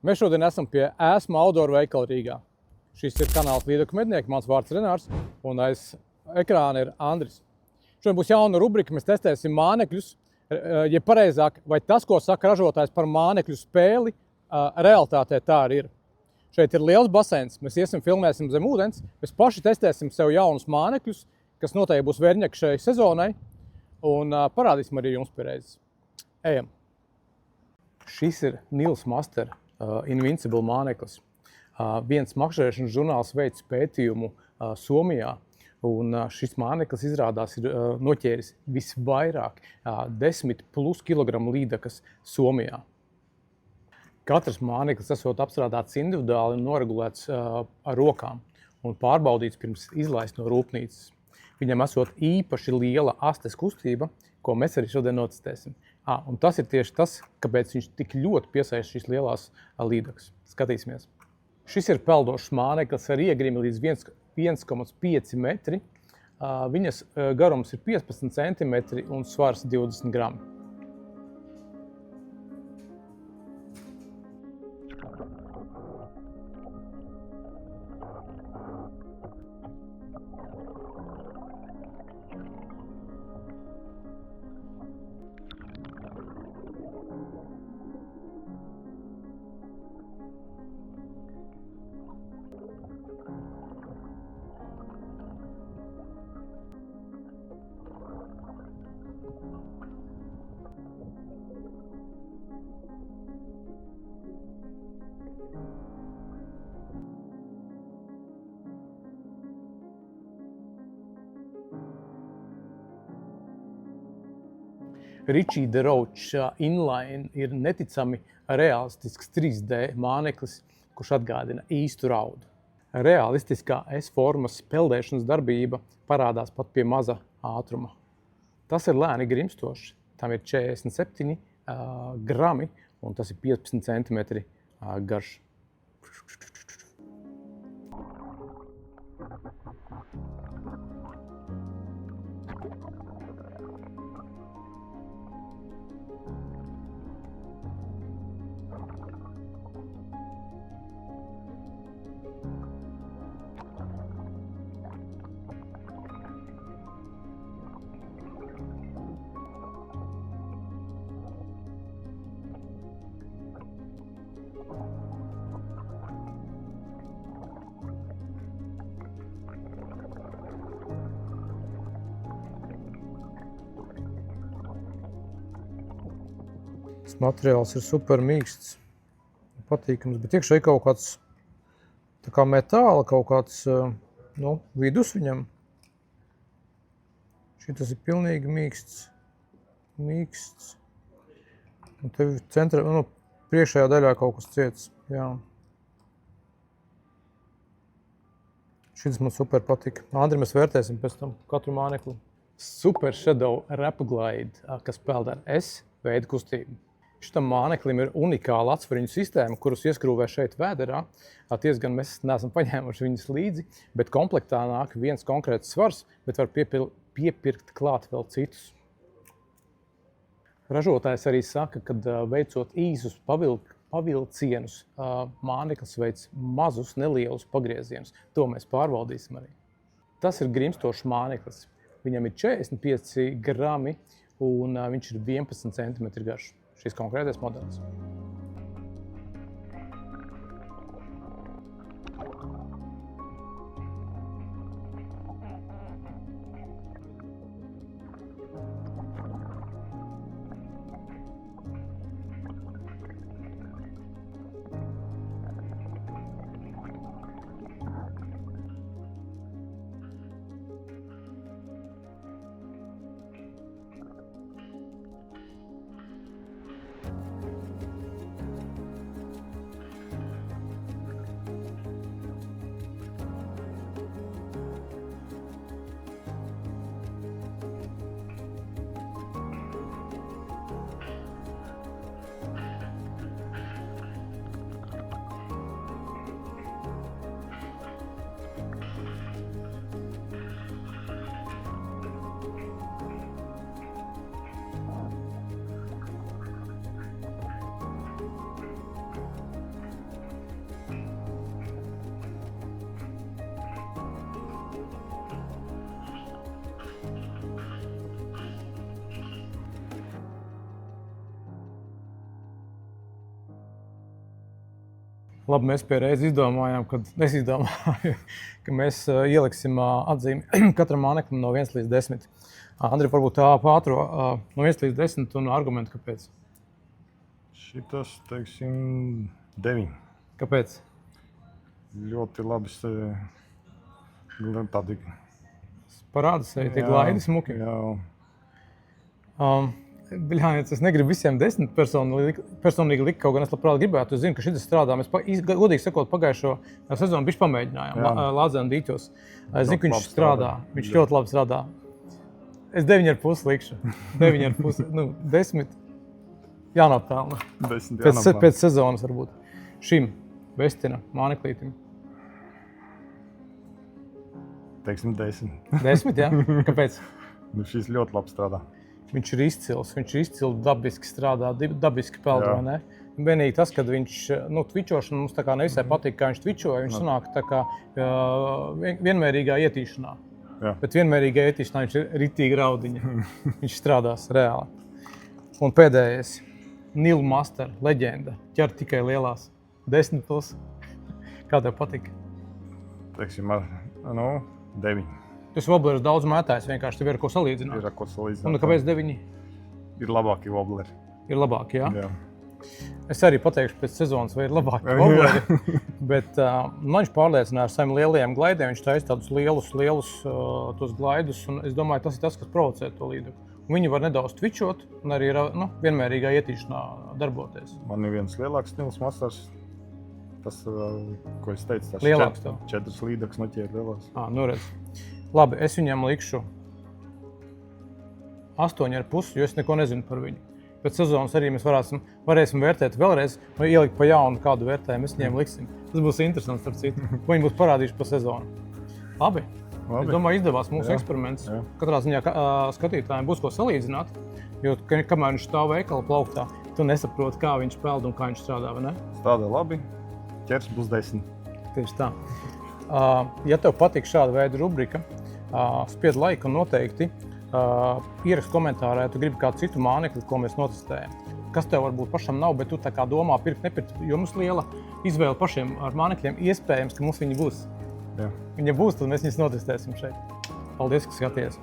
Mēs šodien esam pie Esmu outdoor veikala Rīgā. Šis ir kanāls Līdzekļu mednieki, mans vārds Renārs, un aiz ekrāna ir Andris. Šodien būs jauna rubrika, mēs testēsim mānekļus, ja pareizāk, vai tas, ko saka ražotājs par mānekļu spēli, realitātē tā arī ir. Šeit ir liels baseins, mēs iesim filmēsim zem ūdens, mēs paši testēsim sev jaunus mānekļus, kas noteikti būs vērņaki šai sezonai, un parādīsim arī jums pierēzes. Ejam! Šis ir Nils Master Invincible māneklis. Viens makšķerēšanas žurnāls veids pētījumu Somijā, un šis māneklis izrādās ir noķēris visvairāk 10+ kilogramu līdekas Somijā. Katrs māneklis esot apstrādāts individuāli un noregulēts ar rokām un pārbaudīts pirms izlaist no rūpnīcas. Viņam esot īpaši liela astes kustība, ko mēs arī šodien notestēsim. Un tas ir tieši tas, kāpēc viņš tik ļoti piesaista šīs lielās līdekas. Skatīsimies. Šis ir peldošs māneklis ar iegrimi līdz 1,5 metri. Viņas garums ir 15 centimetri un svars 20 grami. Ritchie de Roach Inline ir neticami realistisks 3D māneklis, kurš atgādina īstu raudu. Realistiskā S-formas peldēšanas darbība parādās pat pie maza ātruma. Tas ir lēni grimstošs. Tam ir 47 grami un tas ir 15 centimetri garš. Tas materiāls ir super mīksts, patīkams, bet iekšā ir kaut kāds tā kā metāla, kaut kāds vidus viņam. Šitas ir pilnīgi mīksts. Un tev centra, priekšējā daļā kaut kas ciets, jā. Šitas man super patika. Andri, mēs vērtēsim pēc tam katru mānekli. Super Shadow Rapglide, kas peld ar S-veidu kustību. Šitam māneklim ir unikāla atsvariņu sistēma, kurus ieskrūvē šeit vēderā. Tiesa gan mēs neesam paņēmuši viņus līdzi, bet komplektā nāk viens konkrēts svars, bet var piepirkt klāt vēl citus. Ražotājs arī saka, ka veicot īsus pavilcienus, māneklis veic mazus, nelielus pagriezienus. To mēs pārbaudīsim arī. Tas ir grimstošs māneklis. Viņam ir 45 grami un viņš ir 11 centimetri garš. Šis konkrētais modelis. Labi, mēs pie reizes izdomājām, ka mēs ieliksim atzīmi katram māneklim no 1 līdz 10. Andri, varbūt tā pātro no 1 līdz 10 un argumentu, kāpēc? Šitas, teiksim, 9. Kāpēc? Ļoti labi tādi. Parāda sevi, tie glaidi smuki. Jā. Bļāniec, es negribu visiem 10 personīgi likt, kaut gan es labprāt gribētu. Es zinu, ka šis strādā. Mēs godīgi sakot pagaidšo sezonu bišķi pamēģinājām Lādzēna dīķos. Es zinu, ka viņš strādā. Viņš ļoti labi strādā. Es 9,5 likšu. 9,5. 10 jānopelna. 10 jānopelna. Pēc sezonas varbūt. Šim Vestina māneklītim. Teiksim 10. 10, jā? Kāpēc? Šis ļoti labi strādā. Viņš ir izcils, dabiski strādā, dabiski peld, vai ne? Vienīgi tas, kad viņš, tvičošana mums tā kā nevisai patīk, kā viņš tvičoja, viņš sanāk tā kā vienmērīgā ietīšanā. Jā. Bet vienmērīgā ietīšanā viņš ir ritīgi raudiņa. Viņš strādās reāli. Un pēdējais, Nil Master, leģenda, ķer tikai lielās. 10+. Kā tev patika? Teiksim, 9. Tas wobblers daudz mētājs, vienkārši tev ir ko salīdzināt. Ir ar ko salīdzināt. Un kāpēc 9? Ir labāki wobbleri. Ir labāki, jā? Jā. Es arī pateikšu pēc sezonas, vai ir labāki wobbleri. Bet man viņš pārliecināja ar saviem lielajiem glaidiem. Viņš taisa tādus lielus tos glaidus. Un es domāju, tas ir tas, kas provocē to līdzekli. Viņi var nedaudz tvičot un arī vienmērīgā ietīšanā darboties. Man ir viens lielāks Nils Masters. Tas, ko es teicu, tas lielāks tev? 4 līdzekļus noķēra lielās. Nu redz. Labi, es viņam likšu 8,5, jo es neko nezinu par viņu. Pēc sezonas arī mēs varēsim vērtēt vēlreiz, vai ielikt pa jaunu kādu vērtējumu, mēs viņiem liksim. Tas būs interesants, starp citu, ko viņi būs parādījuši pa sezonu. Labi. Es domāju, izdevās mūsu eksperiments. Jā. Katrā ziņā skatītājiem būs ko salīdzināt, jo kamēr viņš stāv veikala plauktā, tu nesaproti, kā viņš peld un kā viņš strādā, vai ne? Strādā labi, ķers būs 10. Tieši tā. Ja tev patīk šāda veida rubrika, spied laiku un noteikti ieraksti komentārā, ja tu gribi kādu citu mānekli, ko mēs notestējam. Kas tev varbūt pašam nav, bet tu tā kā domā pirkt, nepirkt, jo mums liela izvēle pašiem ar mānekļiem, iespējams, ka mums viņi būs. Jā. Viņa būs, tad mēs viņus notestēsim šeit. Paldies, ka skaties!